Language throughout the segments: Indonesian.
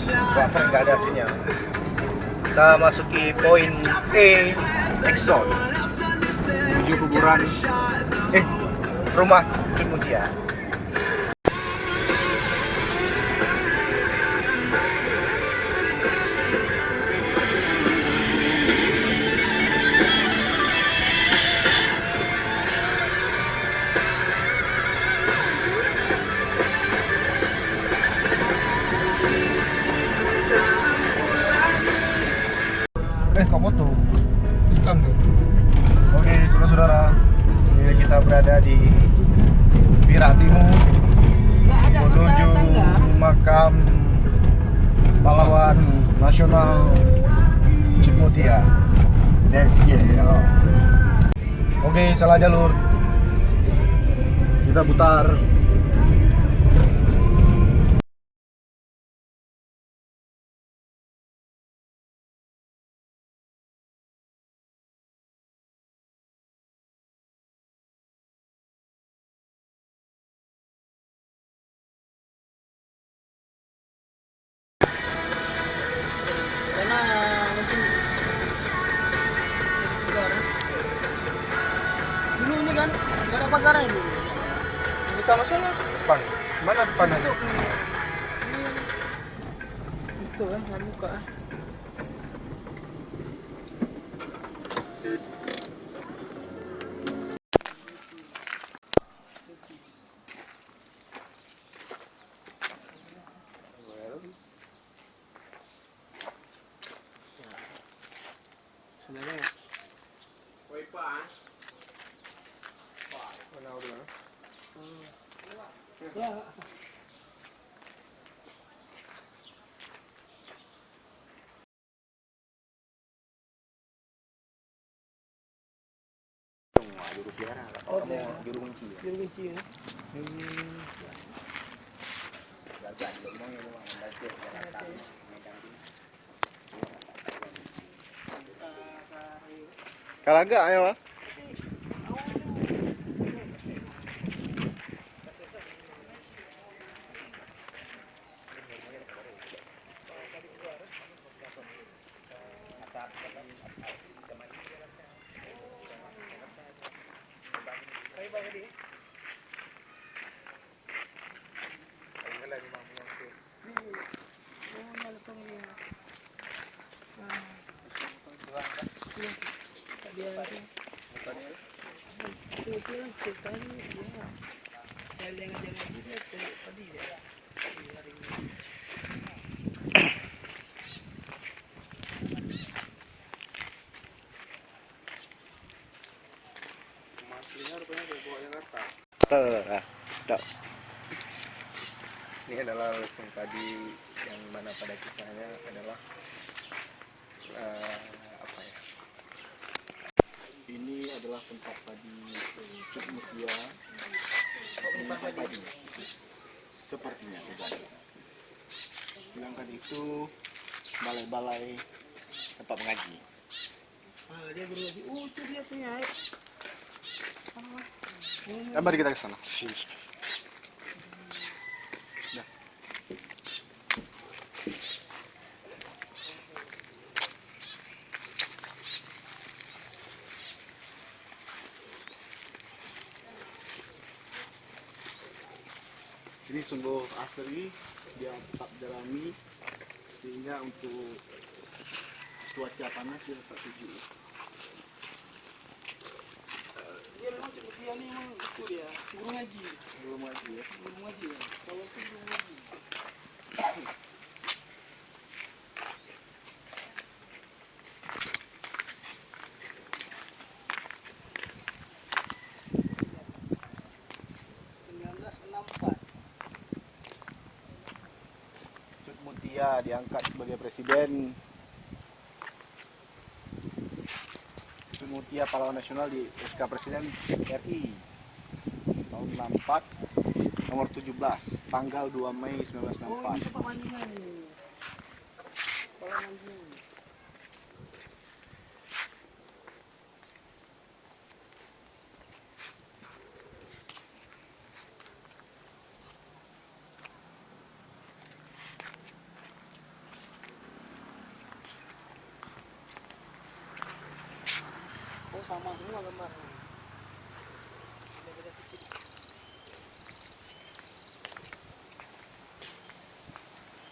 sebab nggak ada sinyal. Kita masuki poin E, Exxon, menuju kuburan rumah Cut Mutia. Kok foto? Bukan tuh. Oke, saudara-saudara, ini kita berada di Pira Timur menuju makam pahlawan nasional Cut Mutia. Oke, salah jalur. Kita putar. Dulu ini kan nggak ada pagarnya dulu. Kita masuknya depan. Mana depan itu? Itu kan nggak buka. Sebenarnya. Woi Pak. Mana udah? Ya. Juru biara, Oh, juru kunci. juru kunci ya. Kalaga ayo. Ini adalah lesung tadi yang mana pada kisahnya adalah apa ya? Ini adalah tempat padi Cut Mutia menyimpan padi. Sepertinya tidak. Bilangkan itu balai-balai tempat mengaji. Dia berulang. Oh, itu dia punya. Mari kita ke sana. Ini sungguh asri, dia tetap jerami sehingga untuk cuaca panas dia tetap sejuk. Dia memang dia ini memang itu dia guru ngaji. Belum ngaji ya. Guru ngaji ya. Kalau itu guru ngaji. Cut Mutia diangkat sebagai presiden. Cut Mutia pahlawan nasional di SK Presiden RI tahun 64 nomor 17 tanggal 2 Mei 1964. Oh, ini tempat mandinya ini. Kalau mandi. sama semua gambarnya. Beda-beda sedikit.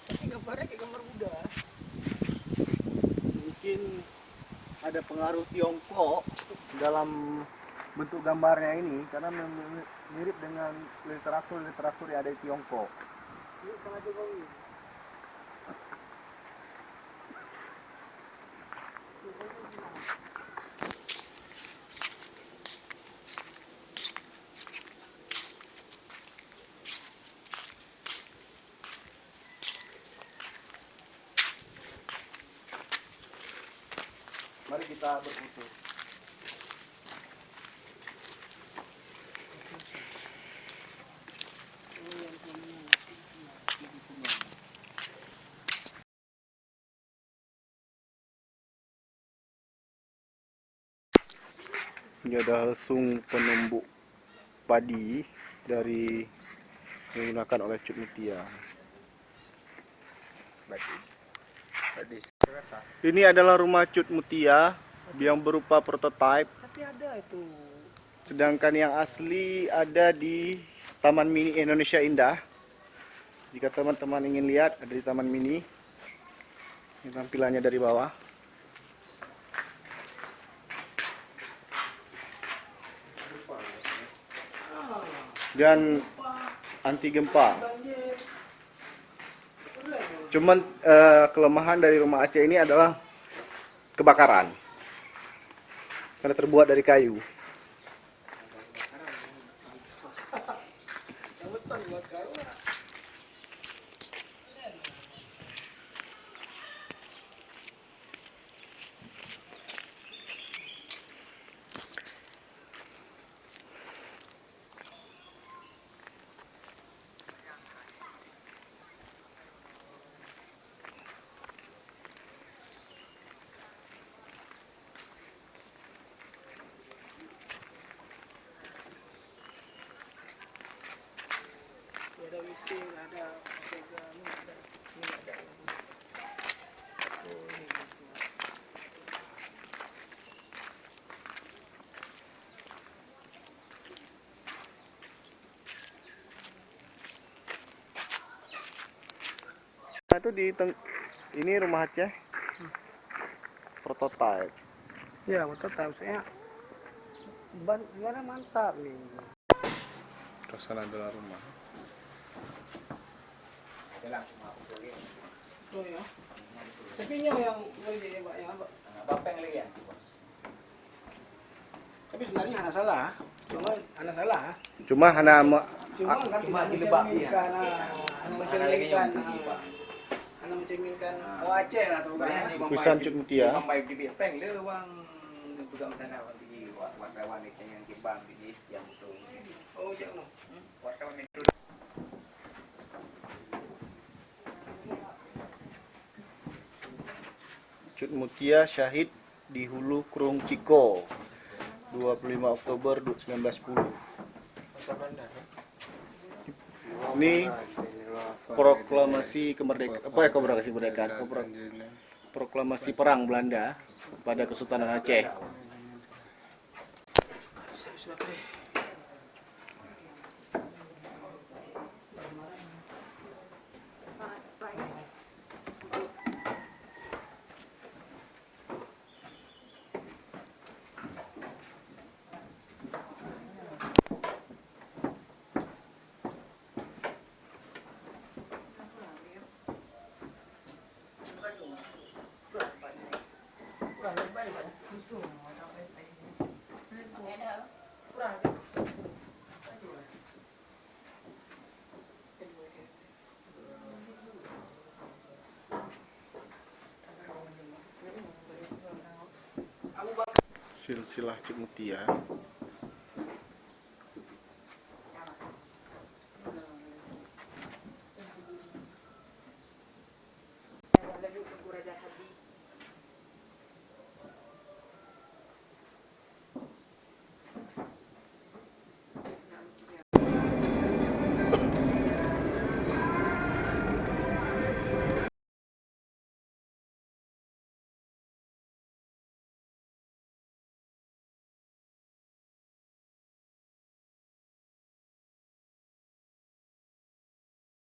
Tapi gambarnya kayak gambar Buddha. Mungkin ada pengaruh Tiongkok dalam bentuk gambarnya ini karena mirip dengan literatur yang ada di Tiongkok. Ini sama Jokowi. Mari kita berfoto. Oh, yang punya. Ini ada sung penumbuk padi dari digunakan oleh Cut Mutia. Ini adalah rumah Cut Mutia yang berupa prototipe, Tapi ada itu. sedangkan yang asli ada di Taman Mini Indonesia Indah. Jika teman-teman ingin lihat, ada di Taman Mini. Ini tampilannya dari bawah. Dan anti gempa. Cuman kelemahan dari rumah Aceh ini adalah kebakaran. Karena terbuat dari kayu. Ada wising, ada ini ada. Ini ada. Oh, ini. Nah, itu ini rumah Aceh prototipe. Ya, betul tahu saya. Gimana mantap nih. Suasana dalam rumah. Oh ya. Tapi ini yang jadi Pak yang apa? Bapak yang lihat. Tapi sebenarnya anak salah. Cuma hana Cuma kan Cuma tidak dilebak, mencerminkan. iya. Anak Ada lagi mencerminkan. yang tinggi, Pak. Anak mencerminkan. Oh Aceh lah tuh kan. Lukisan Cut Mutia. Bambai di peng le wang pegang tanah tinggi wartawan yang kibang tinggi yang betul. Oh jangan. Wartawan itu Cut Mutia syahid di Hulu Krung Ciko 25 Oktober 1910. masa Belanda kan? Ini proklamasi kemerdekaan, proklamasi perang Belanda pada Kesultanan Aceh. Silsilah Cut Mutia.